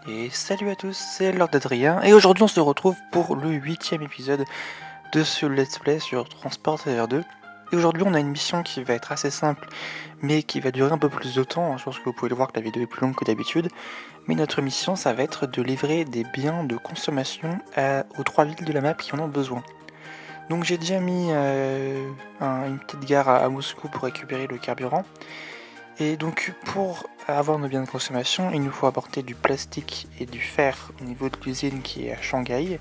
Et salut à tous, c'est Lord Adrien, et aujourd'hui on se retrouve pour le 8ème épisode de ce let's play sur Transport Server 2. Et aujourd'hui on a une mission qui va être assez simple, mais qui va durer un peu plus de temps. Je pense que vous pouvez le voir que la vidéo est plus longue que d'habitude. Mais notre mission, ça va être de livrer des biens de consommation aux 3 villes de la map qui en ont besoin. Donc j'ai déjà mis une petite gare à Moscou pour récupérer le carburant. Et donc pour avoir nos biens de consommation, il nous faut apporter du plastique et du fer au niveau de l'usine qui est à Shanghai.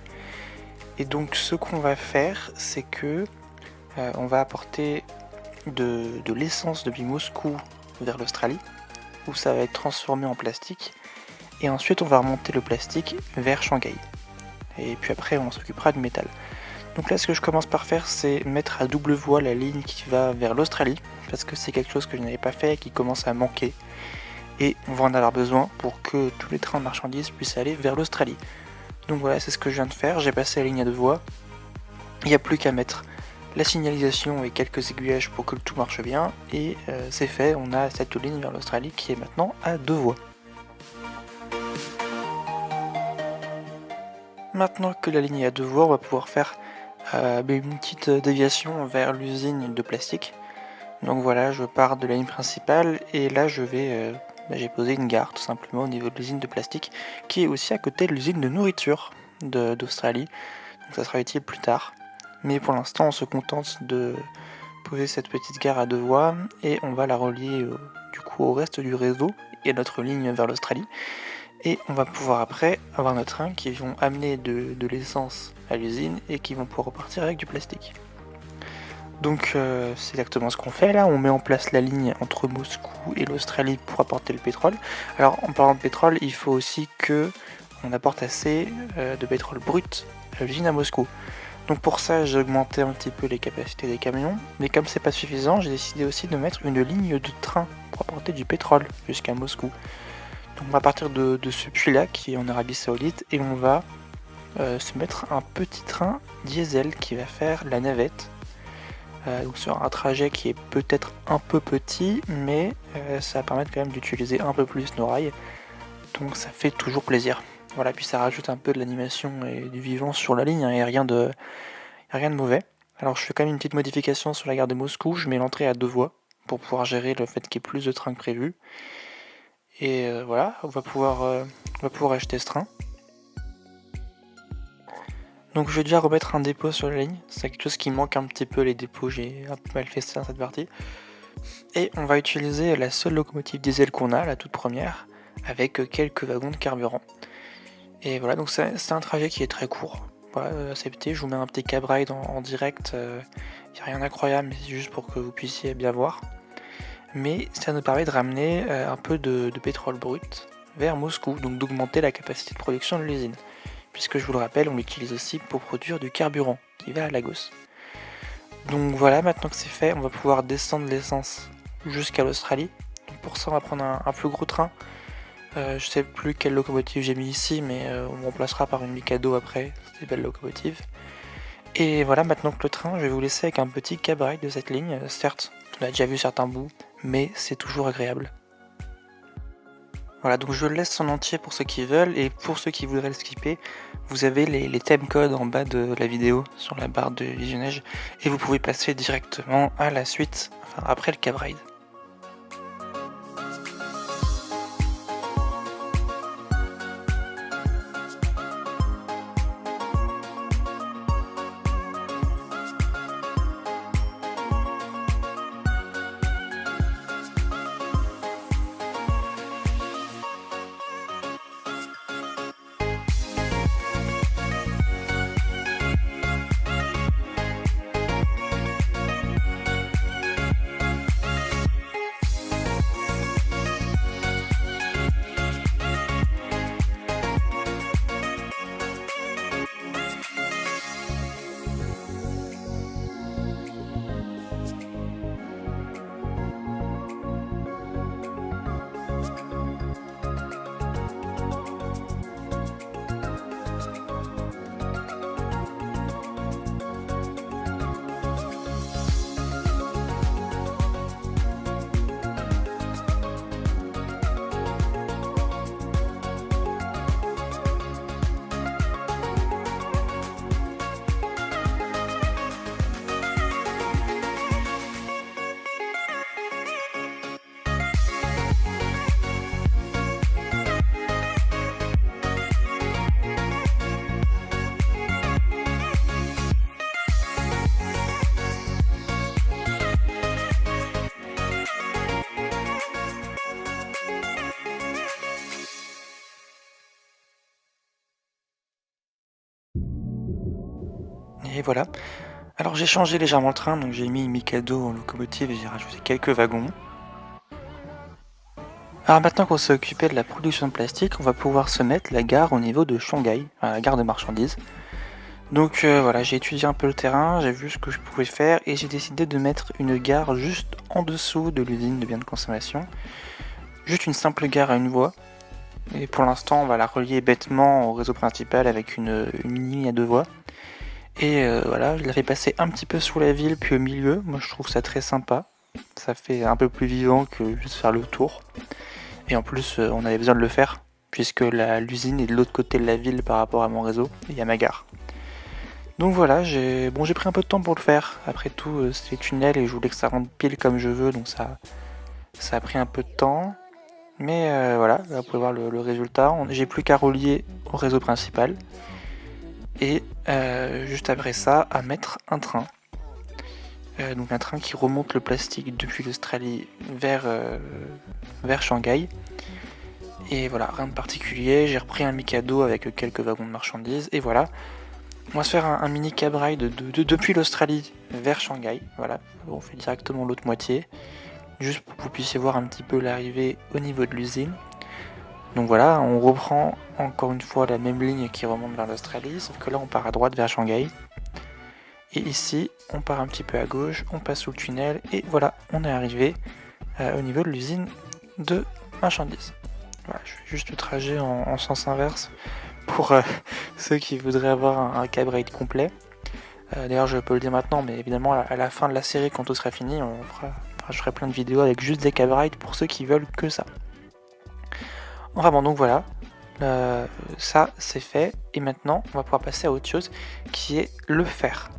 Et donc ce qu'on va faire, c'est que on va apporter de l'essence depuis Moscou vers l'Australie, où ça va être transformé en plastique. Et ensuite on va remonter le plastique vers Shanghai. Et puis après on s'occupera du métal. Donc là ce que je commence par faire, c'est mettre à double voie la ligne qui va vers l'Australie, parce que c'est quelque chose que je n'avais pas fait et qui commence à manquer. Et on va en avoir besoin pour que tous les trains de marchandises puissent aller vers l'Australie. Donc voilà, c'est ce que je viens de faire, j'ai passé la ligne à 2 voies. Il n'y a plus qu'à mettre la signalisation et quelques aiguillages pour que tout marche bien, et c'est fait, on a cette ligne vers l'Australie qui est maintenant à 2 voies. Maintenant que la ligne est à 2 voies, on va pouvoir faire une petite déviation vers l'usine de plastique. Donc voilà, je pars de la ligne principale et là je vais, j'ai posé une gare tout simplement au niveau de l'usine de plastique qui est aussi à côté de l'usine de nourriture d'Australie. Donc ça sera utile plus tard. Mais pour l'instant on se contente de poser cette petite gare à 2 voies et on va la relier du coup au reste du réseau et notre ligne vers l'Australie. Et on va pouvoir après avoir nos trains qui vont amener de l'essence à l'usine et qui vont pouvoir repartir avec du plastique. Donc c'est exactement ce qu'on fait là, on met en place la ligne entre Moscou et l'Australie pour apporter le pétrole. Alors en parlant de pétrole, il faut aussi que on apporte assez de pétrole brut à l'usine à Moscou. Donc pour ça j'ai augmenté un petit peu les capacités des camions, mais comme c'est pas suffisant, j'ai décidé aussi de mettre une ligne de train pour apporter du pétrole jusqu'à Moscou. Donc on va partir de ce puits là qui est en Arabie Saoudite et on va se mettre un petit train diesel qui va faire la navette. Donc sur un trajet qui est peut-être un peu petit, mais ça va permettre quand même d'utiliser un peu plus nos rails, donc ça fait toujours plaisir. Voilà, puis ça rajoute un peu de l'animation et du vivant sur la ligne, et rien de mauvais. Alors je fais quand même une petite modification sur la gare de Moscou, je mets l'entrée à 2 voies pour pouvoir gérer le fait qu'il y ait plus de trains que prévu. Et voilà, on va pouvoir acheter ce train. Donc je vais déjà remettre un dépôt sur la ligne, c'est quelque chose qui manque un petit peu, les dépôts, j'ai un peu mal fait ça dans cette partie. Et on va utiliser la seule locomotive diesel qu'on a, la toute première, avec quelques wagons de carburant. Et voilà, donc c'est un trajet qui est très court, voilà, assez petit, je vous mets un petit cab ride en direct, il n'y a rien d'incroyable, mais c'est juste pour que vous puissiez bien voir. Mais ça nous permet de ramener un peu de pétrole brut vers Moscou, donc d'augmenter la capacité de production de l'usine. Puisque je vous le rappelle, on l'utilise aussi pour produire du carburant qui va à Lagos. Donc voilà, maintenant que c'est fait, on va pouvoir descendre l'essence jusqu'à l'Australie. Donc pour ça, on va prendre un plus gros train. Je sais plus quelle locomotive j'ai mis ici, mais on remplacera par une Mikado après, c'est des belles locomotives. Et voilà, maintenant que le train, je vais vous laisser avec un petit cab ride de cette ligne. Certes, on a déjà vu certains bouts, mais c'est toujours agréable. Voilà, donc je le laisse en entier pour ceux qui veulent, et pour ceux qui voudraient le skipper, vous avez les timecodes en bas de la vidéo, sur la barre de visionnage, et vous pouvez passer directement à la suite, enfin après le cab ride. Et voilà. Alors j'ai changé légèrement le train, donc j'ai mis Mikado en locomotive et j'ai rajouté quelques wagons. Alors maintenant qu'on s'est occupé de la production de plastique, on va pouvoir se mettre la gare au niveau de Shanghai, enfin, la gare de marchandises. Donc voilà, j'ai étudié un peu le terrain, j'ai vu ce que je pouvais faire et j'ai décidé de mettre une gare juste en dessous de l'usine de biens de consommation. Juste une simple gare à une voie. Et pour l'instant, on va la relier bêtement au réseau principal avec une ligne à deux voies. Et voilà, je la fais passer un petit peu sous la ville, puis au milieu. Moi, je trouve ça très sympa. Ça fait un peu plus vivant que juste faire le tour. Et en plus, on avait besoin de le faire, puisque l'usine est de l'autre côté de la ville par rapport à mon réseau et à ma gare. Donc voilà, j'ai pris un peu de temps pour le faire. Après tout, c'est les tunnels et je voulais que ça rentre pile comme je veux, donc ça a pris un peu de temps. Mais voilà, là, vous pouvez voir le résultat. J'ai plus qu'à relier au réseau principal. Et juste après ça, à mettre un train. Donc un train qui remonte le plastique depuis l'Australie vers Shanghai. Et voilà, rien de particulier. J'ai repris un Mikado avec quelques wagons de marchandises. Et voilà, on va se faire un mini cab ride depuis l'Australie vers Shanghai. Voilà, on fait directement l'autre moitié. Juste pour que vous puissiez voir un petit peu l'arrivée au niveau de l'usine. Donc voilà, on reprend encore une fois la même ligne qui remonte vers l'Australie, sauf que là on part à droite vers Shanghai. Et ici, on part un petit peu à gauche, on passe sous le tunnel, et voilà, on est arrivé au niveau de l'usine de marchandises. Voilà, je fais juste le trajet en sens inverse pour ceux qui voudraient avoir un cab ride complet. D'ailleurs, je peux le dire maintenant, mais évidemment, à la fin de la série, quand tout sera fini, je ferai plein de vidéos avec juste des cab rides pour ceux qui veulent que ça. Enfin bon, donc voilà, ça c'est fait, et maintenant on va pouvoir passer à autre chose qui est le fer.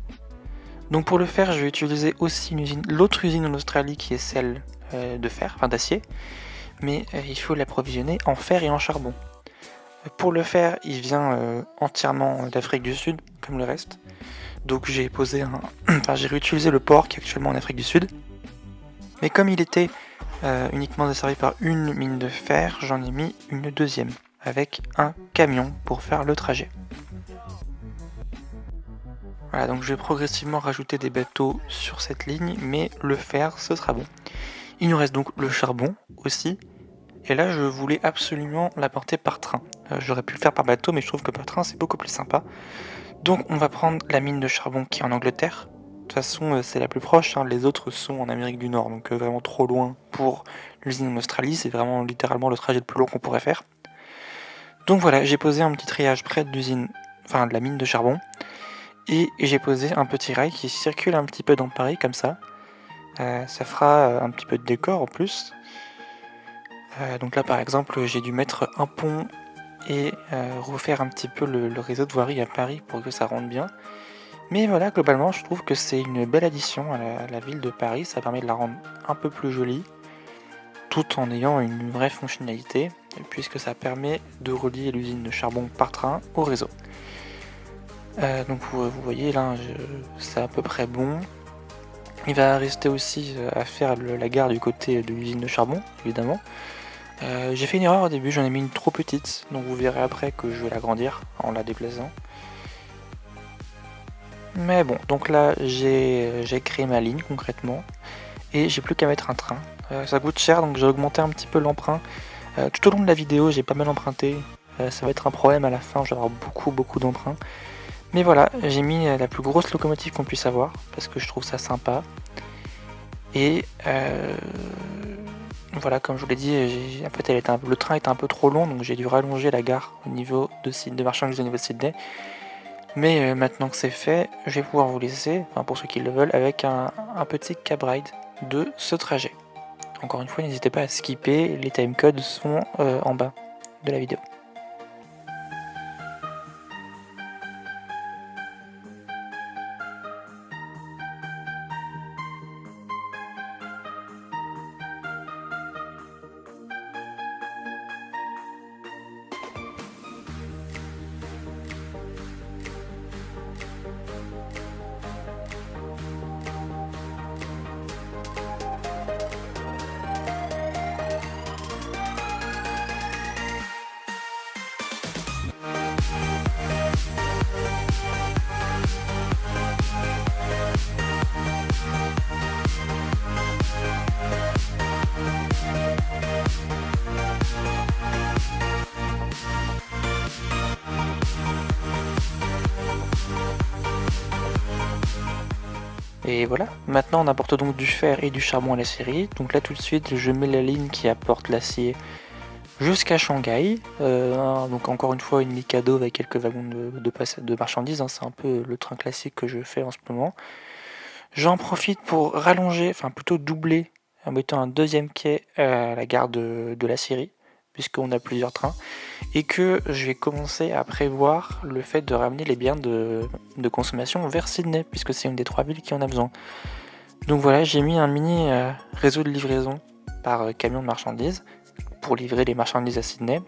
Donc pour le fer, je vais utiliser aussi l'autre usine en Australie qui est celle de fer, enfin d'acier, mais il faut l'approvisionner en fer et en charbon. Pour le fer, il vient entièrement d'Afrique du Sud, comme le reste. Donc j'ai j'ai réutilisé le port qui est actuellement en Afrique du Sud. Mais comme il était uniquement desservi par une mine de fer, j'en ai mis une deuxième, avec un camion pour faire le trajet. Voilà, donc je vais progressivement rajouter des bateaux sur cette ligne, mais le fer, ce sera bon. Il nous reste donc le charbon aussi, et là je voulais absolument l'apporter par train. J'aurais pu le faire par bateau, mais je trouve que par train c'est beaucoup plus sympa. Donc on va prendre la mine de charbon qui est en Angleterre. De toute façon, c'est la plus proche, hein. Les autres sont en Amérique du Nord, donc vraiment trop loin pour l'usine en Australie. C'est vraiment littéralement le trajet le plus long qu'on pourrait faire. Donc voilà, j'ai posé un petit triage près de l'usine, enfin de la mine de charbon. Et j'ai posé un petit rail qui circule un petit peu dans Paris, comme ça. Ça fera un petit peu de décor en plus. Donc là par exemple, j'ai dû mettre un pont et refaire un petit peu le réseau de voirie à Paris pour que ça rentre bien. Mais voilà, globalement, je trouve que c'est une belle addition à la ville de Paris. Ça permet de la rendre un peu plus jolie, tout en ayant une vraie fonctionnalité, puisque ça permet de relier l'usine de charbon par train au réseau. Donc vous voyez là, c'est à peu près bon. Il va rester aussi à faire la gare du côté de l'usine de charbon, évidemment. J'ai fait une erreur au début, j'en ai mis une trop petite, donc vous verrez après que je vais l'agrandir en la déplaçant. Mais bon, donc là j'ai créé ma ligne concrètement et j'ai plus qu'à mettre un train. Ça coûte cher donc j'ai augmenté un petit peu l'emprunt. Tout au long de la vidéo j'ai pas mal emprunté, ça va être un problème à la fin, je vais avoir beaucoup d'emprunts. Mais voilà, j'ai mis la plus grosse locomotive qu'on puisse avoir parce que je trouve ça sympa. Et voilà, comme je vous l'ai dit, en fait le train était un peu trop long donc j'ai dû rallonger la gare au niveau de marchandises au niveau de Sydney. Mais maintenant que c'est fait, je vais pouvoir vous laisser, enfin pour ceux qui le veulent, avec un petit cab ride de ce trajet. Encore une fois, n'hésitez pas à skipper, les timecodes sont en bas de la vidéo. Et voilà, maintenant on apporte donc du fer et du charbon à la scierie. Donc là tout de suite je mets la ligne qui apporte l'acier jusqu'à Shanghai. Donc encore une fois une Mikado avec quelques wagons de marchandises, hein. C'est un peu le train classique que je fais en ce moment. J'en profite pour rallonger, enfin plutôt doubler, en mettant un deuxième quai à la gare de la Syrie, puisqu'on a plusieurs trains, et que je vais commencer à prévoir le fait de ramener les biens de consommation vers Sydney, puisque c'est une des 3 villes qui en a besoin. Donc voilà, j'ai mis un mini réseau de livraison par camion de marchandises pour livrer les marchandises à Sydney,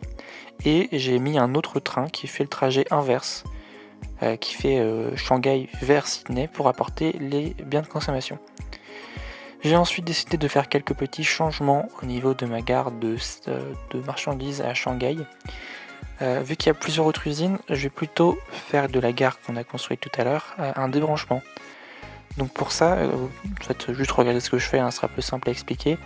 et j'ai mis un autre train qui fait le trajet inverse, qui fait Shanghai vers Sydney pour apporter les biens de consommation. J'ai ensuite décidé de faire quelques petits changements au niveau de ma gare de marchandises à Shanghai. Vu qu'il y a plusieurs autres usines, je vais plutôt faire de la gare qu'on a construite tout à l'heure un débranchement. Donc pour ça, faites juste regarder ce que je fais, hein, ce sera plus simple à expliquer.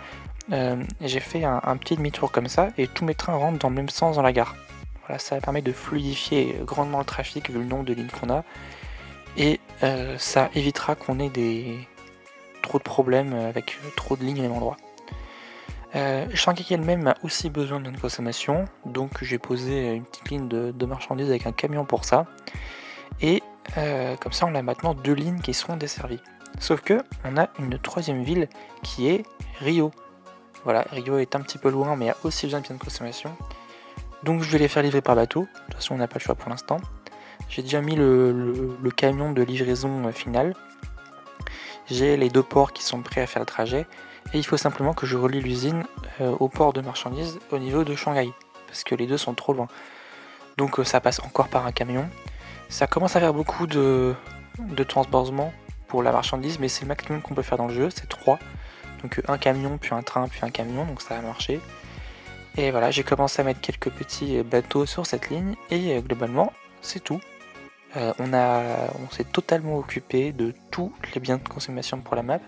J'ai fait un petit demi-tour comme ça et tous mes trains rentrent dans le même sens dans la gare. Voilà, ça permet de fluidifier grandement le trafic vu le nombre de lignes qu'on a, et ça évitera qu'on ait trop de problèmes avec trop de lignes au même endroit. Shanghai elle-même a aussi besoin de biens de consommation, donc j'ai posé une petite ligne de marchandises avec un camion pour ça, et comme ça on a maintenant 2 lignes qui seront desservies. Sauf que on a une 3e ville qui est Rio. Voilà, Rio est un petit peu loin mais a aussi besoin de biens de consommation. Donc je vais les faire livrer par bateau, de toute façon on n'a pas le choix pour l'instant. J'ai déjà mis le camion de livraison final. J'ai les 2 ports qui sont prêts à faire le trajet. Et il faut simplement que je relie l'usine au port de marchandises au niveau de Shanghai. Parce que les deux sont trop loin. Donc ça passe encore par un camion. Ça commence à faire beaucoup de transbordement pour la marchandise, mais c'est le maximum qu'on peut faire dans le jeu, c'est 3. Donc un camion, puis un train, puis un camion, donc ça va marcher. Et voilà, j'ai commencé à mettre quelques petits bateaux sur cette ligne, et globalement, c'est tout. On s'est totalement occupé de tous les biens de consommation pour la map.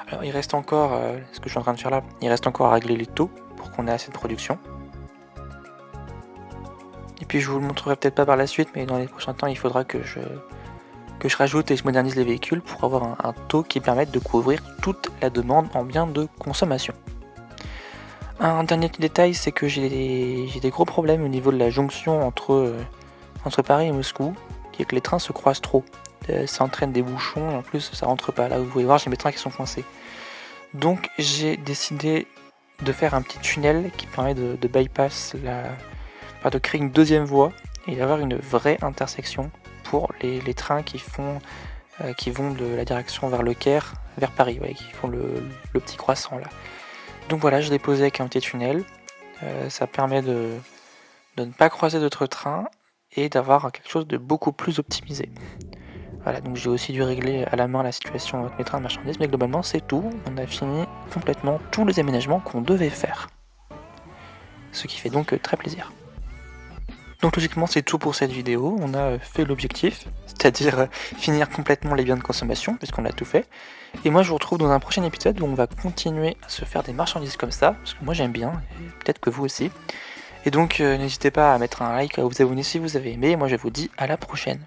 Alors il reste encore, ce que je suis en train de faire là, il reste encore à régler les taux pour qu'on ait assez de production. Et puis je vous le montrerai peut-être pas par la suite, mais dans les prochains temps il faudra que je rajoute et je modernise les véhicules pour avoir un taux qui permette de couvrir toute la demande en biens de consommation. Un dernier petit détail, c'est que j'ai des gros problèmes au niveau de la jonction entre Paris et Moscou, qui est que les trains se croisent trop. Ça entraîne des bouchons et en plus ça rentre pas. Là vous pouvez voir, j'ai mes trains qui sont coincés. Donc j'ai décidé de faire un petit tunnel qui permet de bypass de créer une 2e voie et d'avoir une vraie intersection pour les trains qui vont de la direction vers Le Caire, vers Paris, ouais, qui font le petit croissant là. Donc voilà, je l'ai posé avec un petit tunnel. Ça permet de ne pas croiser d'autres trains et d'avoir quelque chose de beaucoup plus optimisé. Voilà, donc j'ai aussi dû régler à la main la situation avec mes trains de marchandises, mais globalement c'est tout. On a fini complètement tous les aménagements qu'on devait faire. Ce qui fait donc très plaisir. Donc logiquement c'est tout pour cette vidéo, on a fait l'objectif, c'est-à-dire finir complètement les biens de consommation, puisqu'on a tout fait. Et moi je vous retrouve dans un prochain épisode où on va continuer à se faire des marchandises comme ça, parce que moi j'aime bien, et peut-être que vous aussi. Et donc n'hésitez pas à mettre un like, à vous abonner si vous avez aimé, et moi je vous dis à la prochaine.